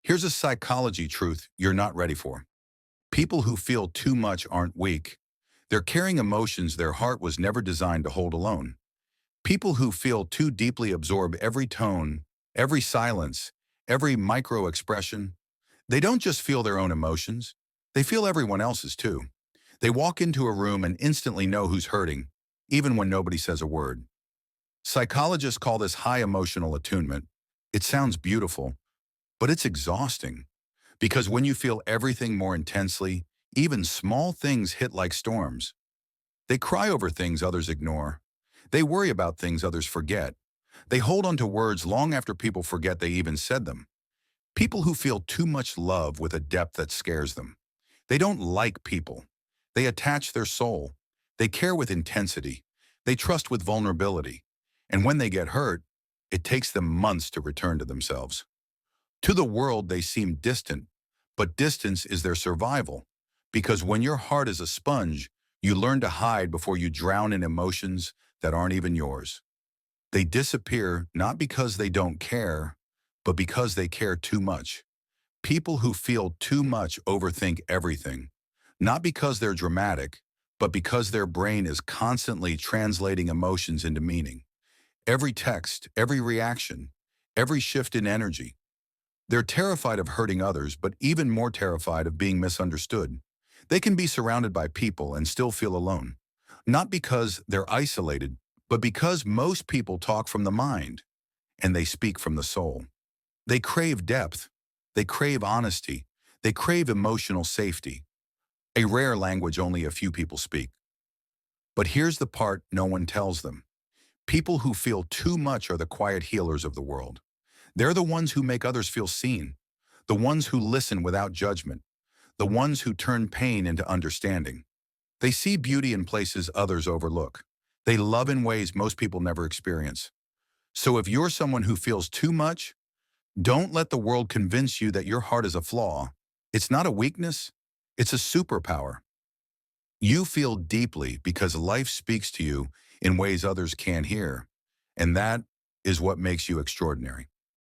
Here's a psychology truth you're not ready for. People who feel too much aren't weak. They're carrying emotions their heart was never designed to hold alone. People who feel too deeply absorb every tone, every silence, every micro expression. They don't just feel their own emotions, they feel everyone else's too. They walk into a room and instantly know who's hurting, even when nobody says a word. Psychologists call this high emotional attunement. It sounds beautiful, but it's exhausting. Because when you feel everything more intensely, even small things hit like storms. They cry over things others ignore. They worry about things others forget. They hold on to words long after people forget they even said them. People who feel too much love with a depth that scares them. They don't like people. They attach their soul. They care with intensity. They trust with vulnerability. And when they get hurt, it takes them months to return to themselves. To the world, they seem distant, but distance is their survival. Because when your heart is a sponge, you learn to hide before you drown in emotions that aren't even yours. They disappear not because they don't care, but because they care too much. People who feel too much overthink everything, not because they're dramatic, but because their brain is constantly translating emotions into meaning. Every text, every reaction, every shift in energy. They're terrified of hurting others, but even more terrified of being misunderstood. They can be surrounded by people and still feel alone. Not because they're isolated, but because most people talk from the mind and they speak from the soul. They crave depth. They crave honesty. They crave emotional safety, a rare language only a few people speak. But here's the part no one tells them. People who feel too much are the quiet healers of the world. They're the ones who make others feel seen, the ones who listen without judgment, the ones who turn pain into understanding. They see beauty in places others overlook. They love in ways most people never experience. So if you're someone who feels too much, don't let the world convince you that your heart is a flaw. It's not a weakness, it's a superpower. You feel deeply because life speaks to you in ways others can't hear. And that is what makes you extraordinary.